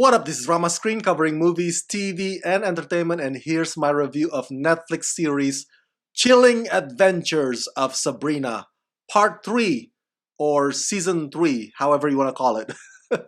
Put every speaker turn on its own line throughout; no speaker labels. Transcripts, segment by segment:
What up, this is Rama Screen covering movies, TV, and entertainment, and here's my review of Netflix series Chilling Adventures of Sabrina, Part 3, or Season 3, however you want to call it.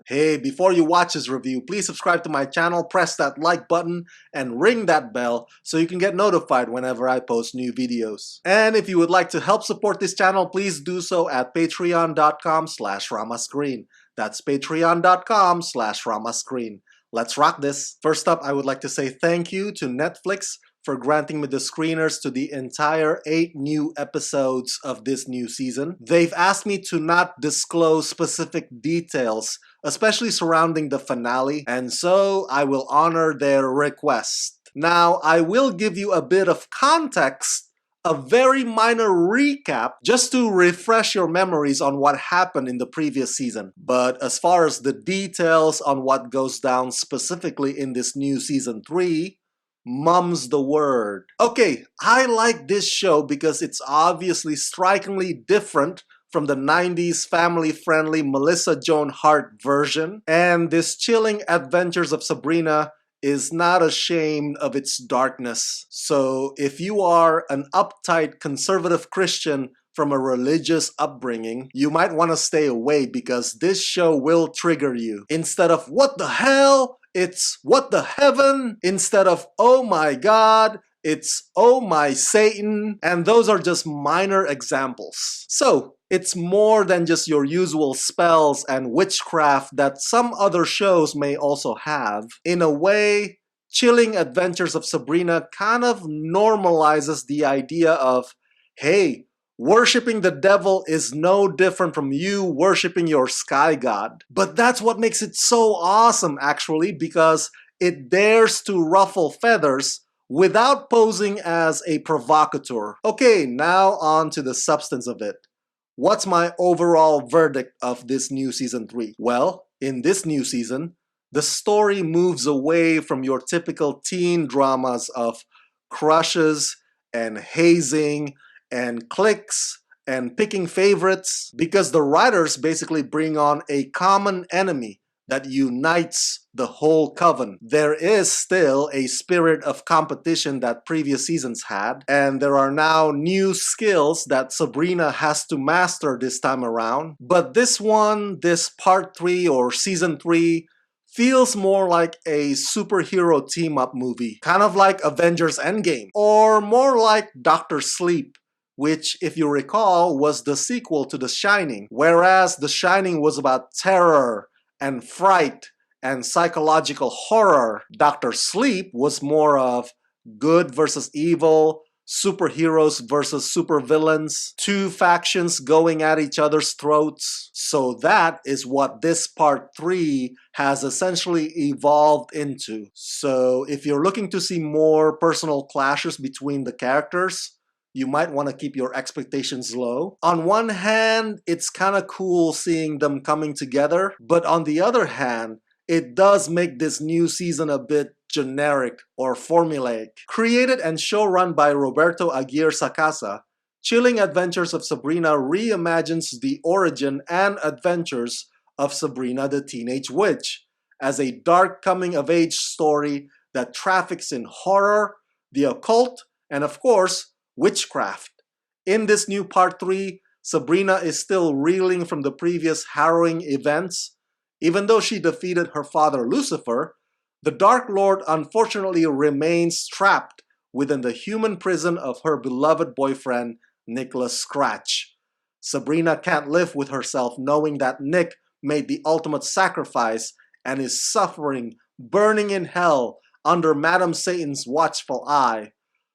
Hey, before you watch this review, please subscribe to my channel, press that like button, and ring that bell so you can get notified whenever I post new videos. And if you would like to help support this channel, please do so at patreon.com/ramascreen. That's patreon.com/ramascreen. Let's rock this. First up, I would like to say thank you to Netflix for granting me the screeners to the entire 8 new episodes of this new season. They've asked me to not disclose specific details, especially surrounding the finale, and so I will honor their request. Now, I will give you a bit of context, a very minor recap, just to refresh your memories on what happened in the previous season. But as far as the details on what goes down specifically in this new season 3, mum's the word. Okay, I like this show because it's obviously strikingly different from the 90s family-friendly Melissa Joan Hart version, and this Chilling Adventures of Sabrina is not ashamed of its darkness. So if you are an uptight conservative Christian from a religious upbringing, you might want to stay away because this show will trigger you. Instead of what the hell, it's what the heaven. Instead of oh my God, it's oh my Satan. And those are just minor examples. So it's more than just your usual spells and witchcraft that some other shows may also have. In a way, Chilling Adventures of Sabrina kind of normalizes the idea of, hey, worshipping the devil is no different from you worshipping your sky god. But that's what makes it so awesome, actually, because it dares to ruffle feathers without posing as a provocateur. Okay, now on to the substance of it. What's my overall verdict of this new season 3? Well, in this new season, the story moves away from your typical teen dramas of crushes and hazing and cliques and picking favorites, because the writers basically bring on a common enemy that unites the whole coven. There is still a spirit of competition that previous seasons had, and there are now new skills that Sabrina has to master this time around. But this one, this part 3 or season 3, feels more like a superhero team-up movie, kind of like Avengers Endgame, or more like Dr. Sleep, which, if you recall, was the sequel to The Shining, whereas The Shining was about terror and fright and psychological horror. Dr. Sleep was more of good versus evil, superheroes versus supervillains, two factions going at each other's throats. So that is what this part 3 has essentially evolved into. So if you're looking to see more personal clashes between the characters, you might want to keep your expectations low. On one hand, it's kind of cool seeing them coming together, but on the other hand, it does make this new season a bit generic or formulaic. Created and showrun by Roberto Aguirre Sacasa, Chilling Adventures of Sabrina reimagines the origin and adventures of Sabrina the Teenage Witch as a dark coming-of-age story that traffics in horror, the occult, and of course, witchcraft. In this new part 3, Sabrina is still reeling from the previous harrowing events. Even though she defeated her father Lucifer, the Dark Lord unfortunately remains trapped within the human prison of her beloved boyfriend, Nicholas Scratch. Sabrina can't live with herself knowing that Nick made the ultimate sacrifice and is suffering, burning in hell under Madam Satan's watchful eye.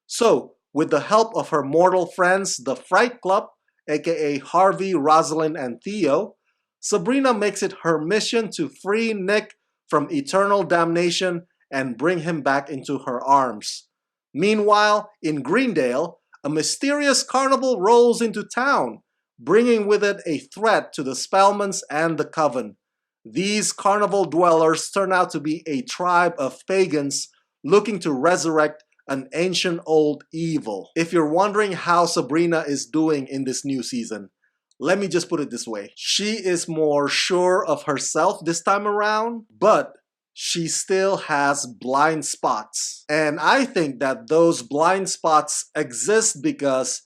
So, with the help of her mortal friends, the Fright Club, aka Harvey, Rosalind, and Theo, Sabrina makes it her mission to free Nick from eternal damnation and bring him back into her arms. Meanwhile, in Greendale, a mysterious carnival rolls into town, bringing with it a threat to the Spellmans and the Coven. These carnival dwellers turn out to be a tribe of pagans looking to resurrect an ancient old evil. If you're wondering how Sabrina is doing in this new season, let me just put it this way. She is more sure of herself this time around, but she still has blind spots. And I think that those blind spots exist because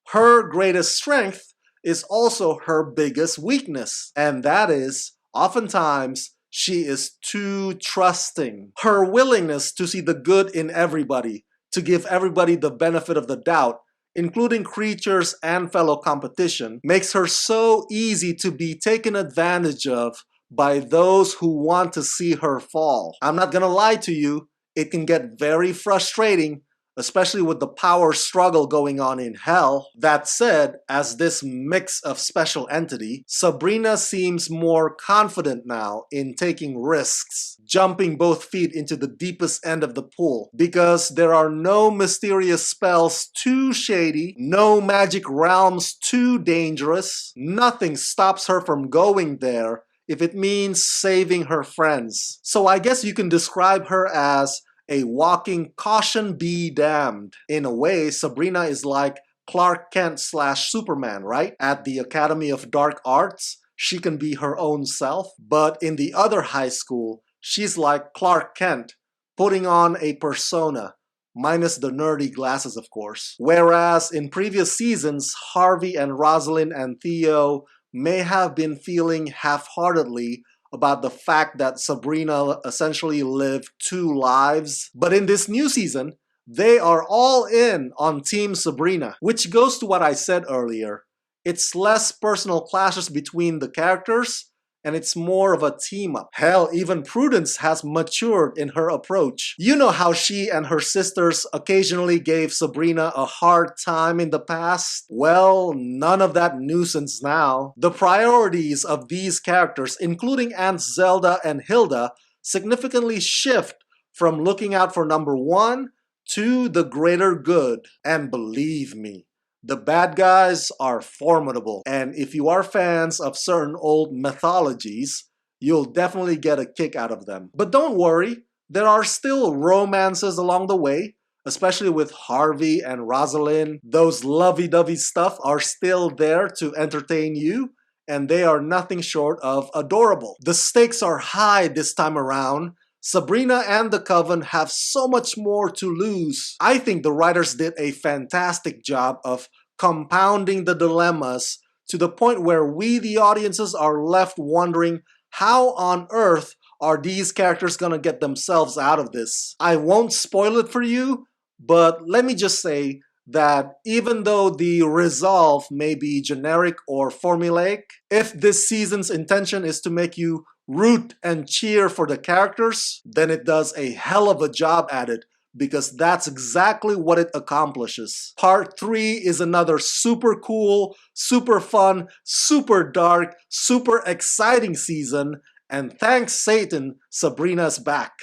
her greatest strength is also her biggest weakness. And that is, oftentimes, she is too trusting. Her willingness to see the good in everybody, to give everybody the benefit of the doubt, including creatures and fellow competition, makes her so easy to be taken advantage of by those who want to see her fall. I'm not gonna lie to you, it can get very frustrating, especially with the power struggle going on in Hell. That said, as this mix of special entity, Sabrina seems more confident now in taking risks, jumping both feet into the deepest end of the pool, because there are no mysterious spells too shady, no magic realms too dangerous. Nothing stops her from going there if it means saving her friends. So I guess you can describe her as a walking caution be damned. In a way, Sabrina is like Clark Kent slash Superman, right? At the Academy of Dark Arts, she can be her own self, but in the other high school, she's like Clark Kent, putting on a persona, minus the nerdy glasses, of course. Whereas in previous seasons, Harvey and Rosalind and Theo may have been feeling half-heartedly about the fact that Sabrina essentially lived two lives. But in this new season, they are all in on Team Sabrina, which goes to what I said earlier. It's less personal clashes between the characters, and it's more of a team-up. Hell, even Prudence has matured in her approach. You know how she and her sisters occasionally gave Sabrina a hard time in the past? Well, none of that nuisance now. The priorities of these characters, including Aunts Zelda and Hilda, significantly shift from looking out for number one to the greater good. And believe me, the bad guys are formidable, and if you are fans of certain old mythologies, you'll definitely get a kick out of them. But don't worry, there are still romances along the way, especially with Harvey and Rosalind. Those lovey-dovey stuff are still there to entertain you, and they are nothing short of adorable. The stakes are high this time around. Sabrina and the Coven have so much more to lose. I think the writers did a fantastic job of compounding the dilemmas to the point where we, the audiences, are left wondering how on earth are these characters gonna get themselves out of this. I won't spoil it for you, but let me just say that even though the resolve may be generic or formulaic, if this season's intention is to make you root and cheer for the characters, then it does a hell of a job at it, because that's exactly what it accomplishes. Part 3 is another super cool, super fun, super dark, super exciting season, and thanks Satan, Sabrina's back.